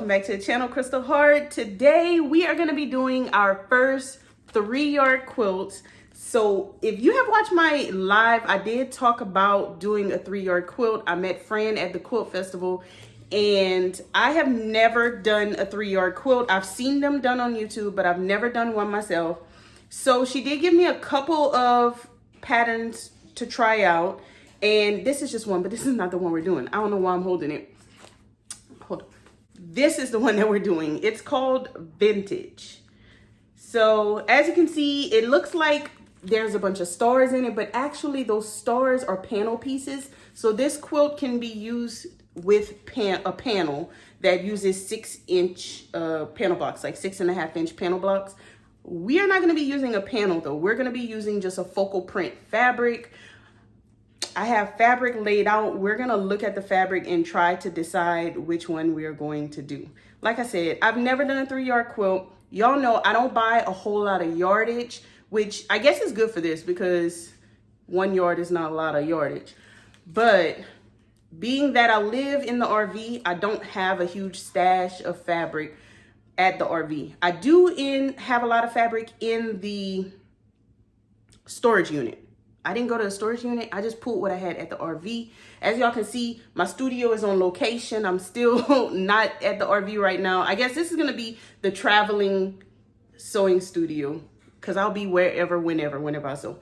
back to the channel, Crystal Heart. Today we are going to be doing our first 3-yard quilt. So if you have watched my live, I did talk about doing a 3-yard quilt. I met Fran at the quilt festival and I have never done a 3-yard quilt. I've seen them done on YouTube, but I've never done one myself. So she did give me a couple of patterns to try out, and this is just one, but this is not the one we're doing. I don't know why I'm holding it. Hold on. This is the one that we're doing. It's called Vintage. So as you can see, it looks like there's a bunch of stars in it, but actually those stars are panel pieces. So this quilt can be used with a panel that uses 6-inch panel blocks, like 6.5-inch panel blocks. We are not going to be using a panel though. We're going to be using just a focal print fabric. I have fabric laid out. We're going to look at the fabric and try to decide which one we are going to do. Like I said, I've never done a 3-yard quilt. Y'all know I don't buy a whole lot of yardage, which I guess is good for this because 1 yard is not a lot of yardage. But being that I live in the RV, I don't have a huge stash of fabric at the RV. I do have a lot of fabric in the storage unit. I didn't go to the storage unit. I just pulled what I had at the RV. As y'all can see, my studio is on location. I'm still not at the RV right now. I guess this is gonna be the traveling sewing studio because I'll be wherever, whenever I sew.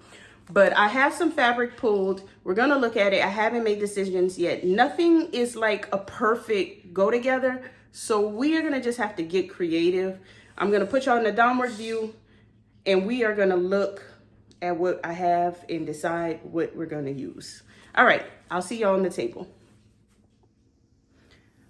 But I have some fabric pulled. We're gonna look at it. I haven't made decisions yet. Nothing is like a perfect go together. So we are gonna just have to get creative. I'm gonna put y'all in the downward view and we are gonna look at what I have and decide what we're gonna use. All right, I'll see y'all on the table.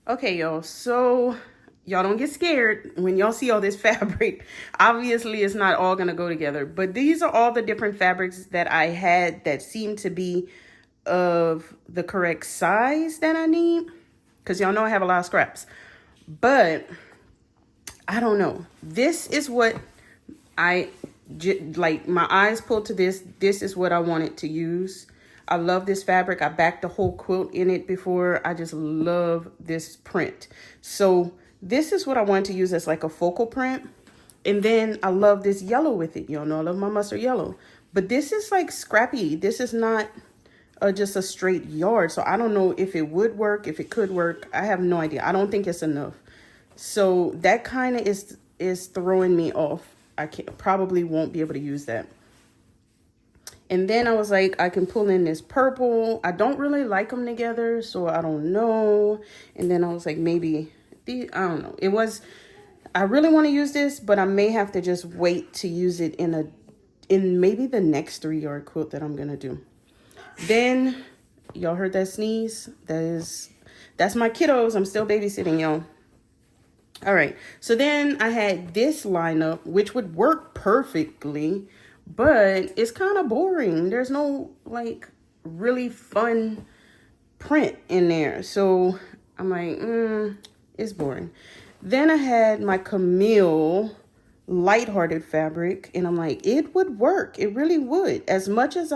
Okay, y'all, so y'all don't get scared when y'all see all this fabric. Obviously, it's not all gonna go together, but these are all the different fabrics that I had that seem to be of the correct size that I need, because y'all know I have a lot of scraps. But I don't know. This is what like my eyes pulled to this. This is what I wanted to use. I love this fabric. I backed the whole quilt in it before. I just love this print. So this is what I wanted to use as like a focal print. And then I love this yellow with it. Y'all know I love my mustard yellow. But this is like scrappy. This is not just a straight yard. So I don't know if it would work, if it could work. I have no idea. I don't think it's enough. So that kind of is throwing me off. I probably won't be able to use that. And then I was like, I can pull in this purple. I don't really like them together, so I don't know. And then I was like, maybe I don't know. I really want to use this, but I may have to just wait to use it in maybe the next 3-yard quilt that I'm gonna do. Then y'all heard that sneeze? That's my kiddos. I'm still babysitting y'all. All right, so then I had this lineup, which would work perfectly, but it's kind of boring. There's no like really fun print in there. So I'm like, it's boring. Then I had my Camille lighthearted fabric, and I'm like, it would work. It really would. As much as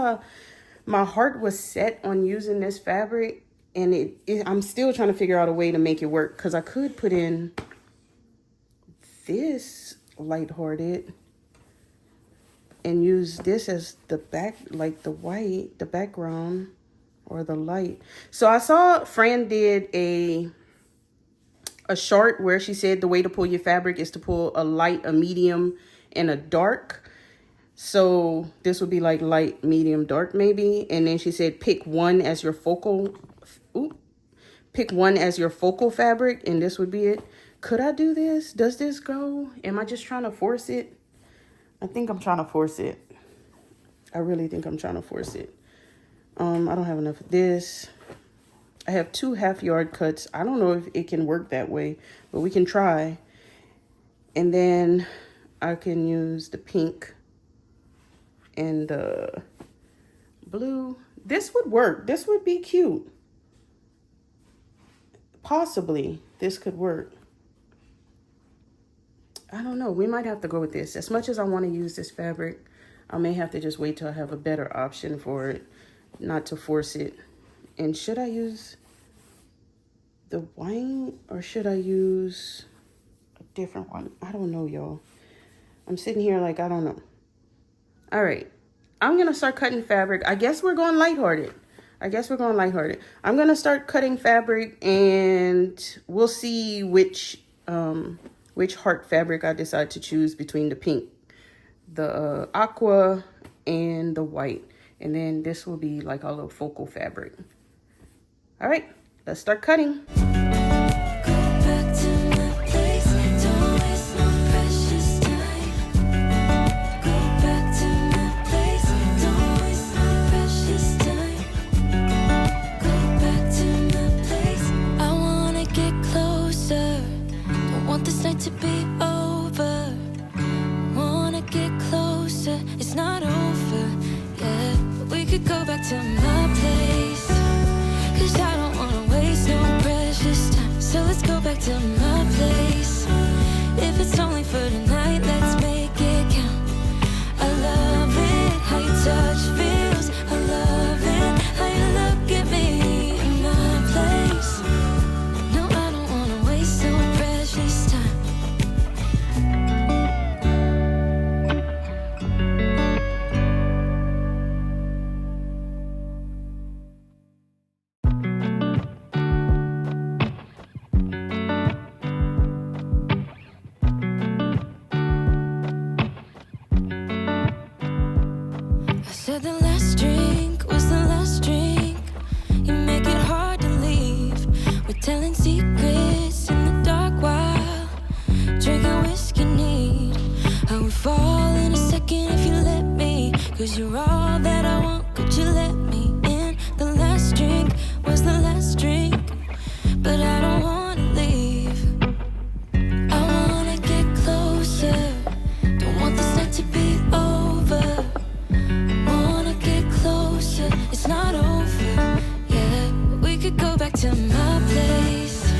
my heart was set on using this fabric, and I'm still trying to figure out a way to make it work, because I could put in this lighthearted and use this as the back, like the background or the light. So I saw Fran did a short where she said the way to pull your fabric is to pull a light, a medium, and a dark. So this would be like light, medium, dark maybe. And then she said pick one as your focal. Pick one as your focal fabric, and this would be it. Could I do this? Does this go? Am I just trying to force it? I think I'm trying to force it. I really think I'm trying to force it. I don't have enough of this. I have 2 half-yard cuts. I don't know if it can work that way, but we can try. And then I can use the pink and the blue. This would work. This would be cute. Possibly this could work. I don't know. We might have to go with this. As much as I want to use this fabric, I may have to just wait till I have a better option for it, not to force it. And should I use the white or should I use different one? I don't know, y'all. I'm sitting here like, I don't know. All right. I'm going to start cutting fabric. I guess we're going lighthearted. I'm going to start cutting fabric, and we'll see which heart fabric I decide to choose between the pink, the aqua, and the white. And then this will be like our little focal fabric. All right, let's start cutting. To be over, wanna get closer. It's not over yet. We could go back to my place, 'cause I don't wanna waste no precious time. So let's go back to my place. If it's only for tonight, let's make it count. I love it how your touch feels. I love it how you look at me in my place. No, I don't wanna waste no precious time. Said the last drink was the last drink. You make it hard to leave. We're telling secrets in the dark while drinking whiskey neat. I would fall in a second if you let me, 'cause you're all that I want. Could you let me in? The last drink was the last drink, but I don't wanna leave. I wanna get closer. Don't want this night to be over. It's not over yet. We could go back to my place,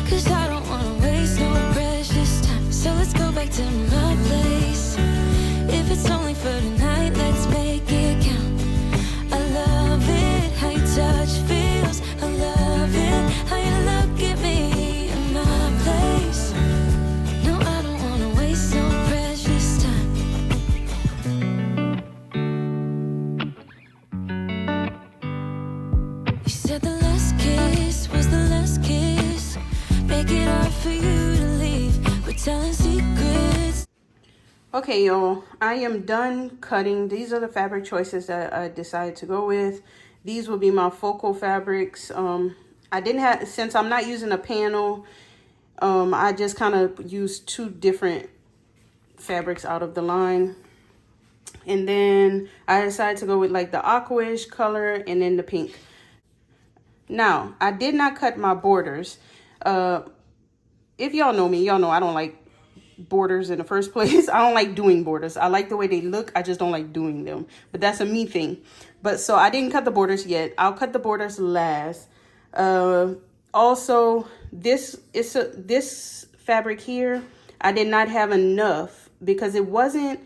'cause I don't wanna waste no precious time. So let's go back to my place. If it's only for tonight, let's make it count. I love it how your touch feels. I love it how you look at me in my place. No, I don't wanna waste no precious time. Said the last kiss was the last kiss. Make it hard for you to leave. We're telling secrets. Okay, y'all, I am done cutting. These are the fabric choices that I decided to go with. These will be my focal fabrics. I didn't have, since I'm not using a panel, I just kind of used two different fabrics out of the line. And then I decided to go with like the aquaish color and then the pink. Now, I did not cut my borders. If y'all know me, y'all know I don't like borders in the first place. I don't like doing borders. I like the way they look. I just don't like doing them. But that's a me thing. But so I didn't cut the borders yet. I'll cut the borders last. Also, this fabric here, I did not have enough because it wasn't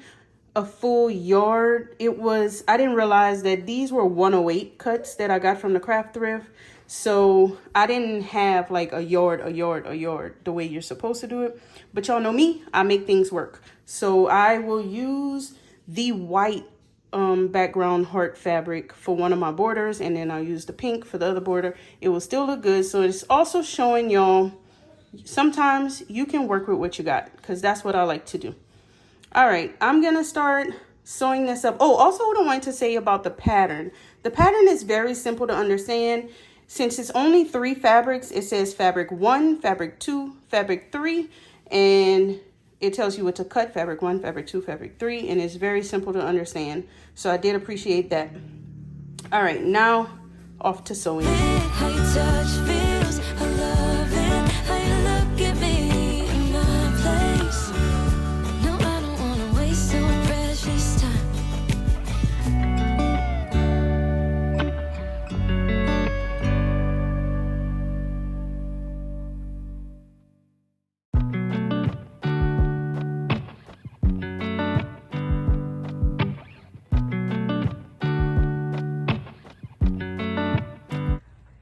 a full yard. I didn't realize that these were 108 cuts that I got from the craft thrift. So I didn't have like a yard, the way you're supposed to do it. But y'all know me, I make things work. So I will use the white background heart fabric for one of my borders, and then I'll use the pink for the other border. It will still look good. So it's also showing y'all sometimes you can work with what you got, because that's what I like to do. All right, I'm gonna start sewing this up. Oh, also what I wanted to say about the pattern. The pattern is very simple to understand. Since it's only 3 fabrics, it says fabric 1, fabric 2, fabric 3, and it tells you what to cut, fabric 1, fabric 2, fabric 3, and it's very simple to understand. So I did appreciate that. All right, now off to sewing. How your touch feels. I love it how you look at me in my place. No, I don't wanna waste no precious time.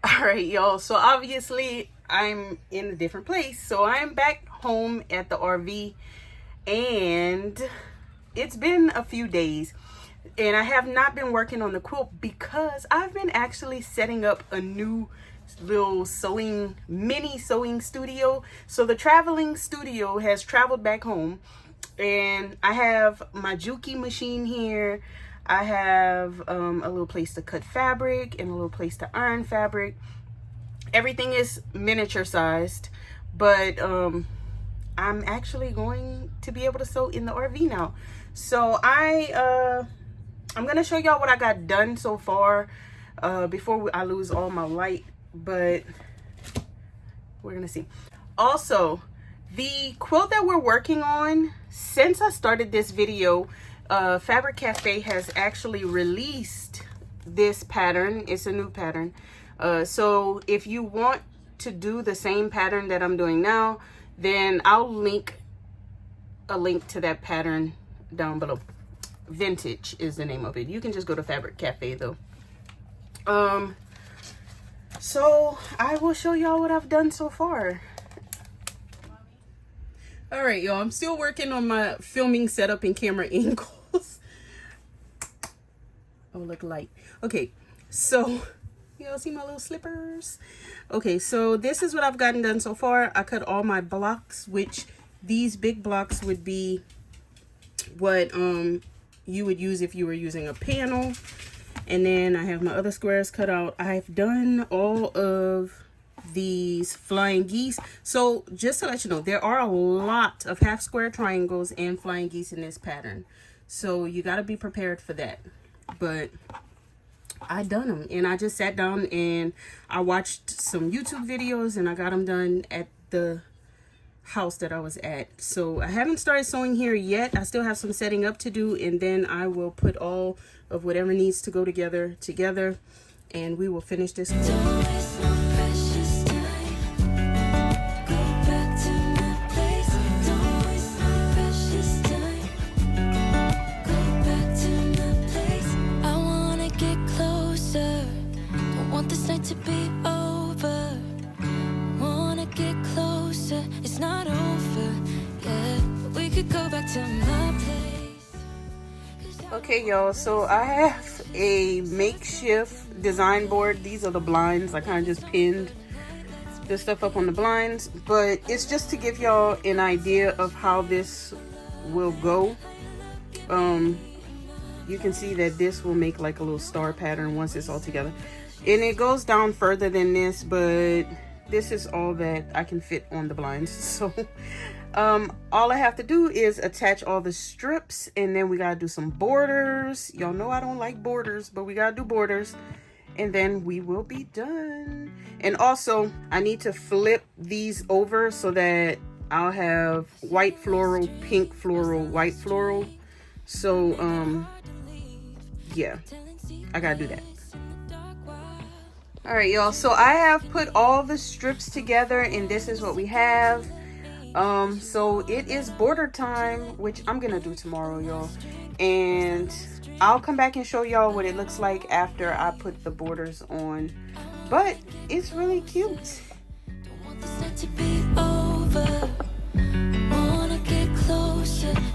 All right, y'all, so obviously I'm in a different place. So I'm back home at the RV, and it's been a few days, and I have not been working on the quilt because I've been actually setting up a new little mini sewing studio. So the traveling studio has traveled back home, and I have my Juki machine here. I have a little place to cut fabric and a little place to iron fabric. Everything is miniature sized, but I'm actually going to be able to sew in the RV now. So I'm gonna show y'all what I got done so far before I lose all my light, but we're gonna see. Also, the quilt that we're working on, since I started this video, Fabric Cafe has actually released this pattern. It's a new pattern. So if you want to do the same pattern that I'm doing now, then I'll link a link to that pattern down below. Vintage is the name of it. You can just go to Fabric Cafe though. So I will show y'all what I've done so far. All right, y'all, I'm still working on my filming setup and camera angles. Oh, look light. Okay, so y'all see my little slippers? Okay, so this is what I've gotten done so far. I cut all my blocks, which these big blocks would be what you would use if you were using a panel. And then I have my other squares cut out. I've done all of these flying geese. So just to let you know, there are a lot of half square triangles and flying geese in this pattern. So you got to be prepared for that. But I done them, and I just sat down and I watched some YouTube videos, and I got them done at the house that I was at. So I haven't started sewing here yet. I still have some setting up to do, and then I will put all of whatever needs to go together, and we will finish this. To be over, wanna get closer. It's not over yet. We could go back to my place. Okay, y'all, so I have a makeshift design board. These are the blinds. I kind of just pinned the stuff up on the blinds, but it's just to give y'all an idea of how this will go. You can see that this will make like a little star pattern once it's all together. And it goes down further than this, but this is all that I can fit on the blinds. So all I have to do is attach all the strips, and then we gotta do some borders. Y'all know I don't like borders, but we gotta do borders, and then we will be done. And also I need to flip these over so that I'll have white floral, pink floral, white floral. So yeah, I gotta do that. All right, y'all, so I have put all the strips together, and this is what we have. So it is border time, which I'm gonna do tomorrow, y'all, and I'll come back and show y'all what it looks like after I put the borders on. But it's really cute.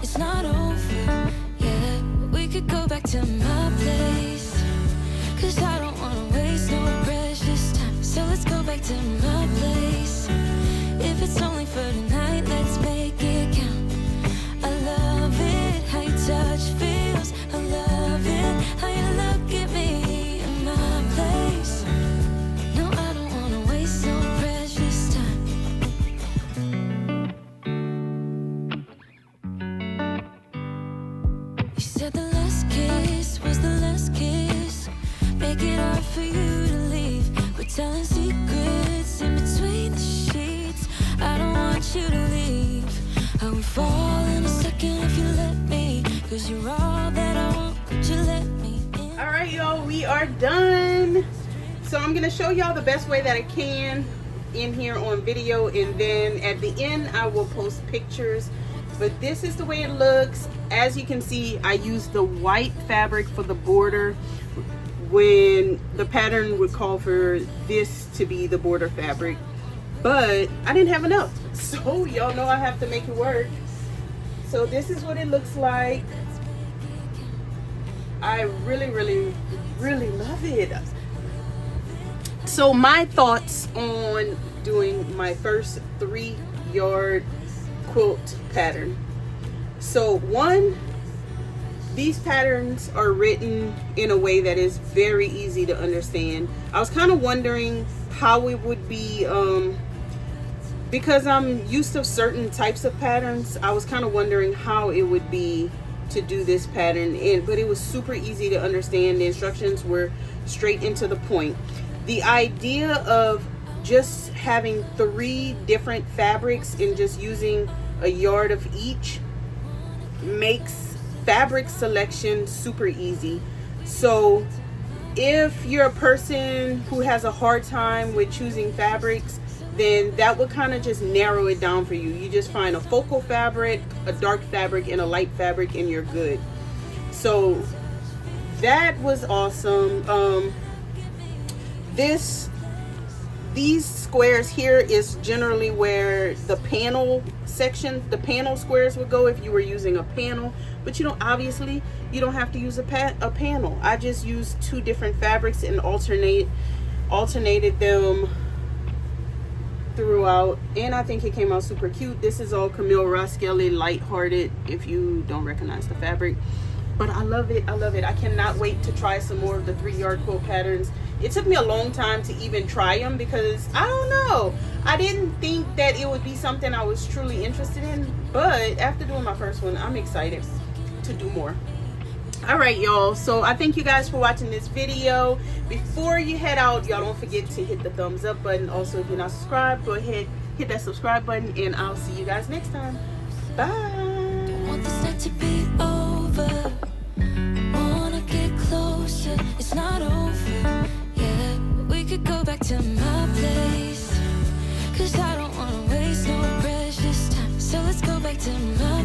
It's not over yet. We could go back to my place, 'cause I don't wanna waste no precious time. So let's go back to my place. If it's only for tonight, let's make it count. I love it how your touch feels. I love it how you look at me in my place. No, I don't wanna waste no precious time. You said the last kiss was the last kiss. Make it hard for you to leave. We're telling secrets in between the sheets. I don't want you to leave. I would fall in a second if you let me, 'cause you're all that I want. Would you let me in? All right, y'all, we are done. So I'm gonna show y'all the best way that I can in here on video, and then at the end I will post pictures. But this is the way it looks. As you can see, I used the white fabric for the border when the pattern would call for this to be the border fabric. but I didn't have enough. So y'all know I have to make it work. So this is what it looks like. I really, really, really love it. So my thoughts on doing my first 3-yard quilt pattern. So one, these patterns are written in a way that is very easy to understand. I was kind of wondering how it would be, because I'm used to certain types of patterns. I was kind of wondering how it would be to do this pattern, but it was super easy to understand. The instructions were straight into the point. The idea of just having 3 different fabrics and just using a yard of each makes fabric selection super easy. So if you're a person who has a hard time with choosing fabrics, then that would kind of just narrow it down for you. You just find a focal fabric, a dark fabric, and a light fabric, and you're good. So that was awesome. These squares here is generally where the panel section, the panel squares would go if you were using a panel. But you don't, obviously, you don't have to use a panel. I just used 2 different fabrics and alternated them throughout, and I think it came out super cute. This is all Camille Raskelly lighthearted, if you don't recognize the fabric. But I love it. I love it. I cannot wait to try some more of the 3-yard quilt patterns. It took me a long time to even try them because I don't know, I didn't think that it would be something I was truly interested in, but after doing my first one, I'm excited to do more. All right, y'all, so I thank you guys for watching this video. Before you head out, y'all don't forget to hit the thumbs up button. Also, if you're not subscribed, go ahead, hit that subscribe button, and I'll see you guys next time. Bye. Don't want this night to be over. Wanna get closer. It's not over. Yeah, we could go back to my place. 'Cause I don't wanna waste no precious time. So let's go back to my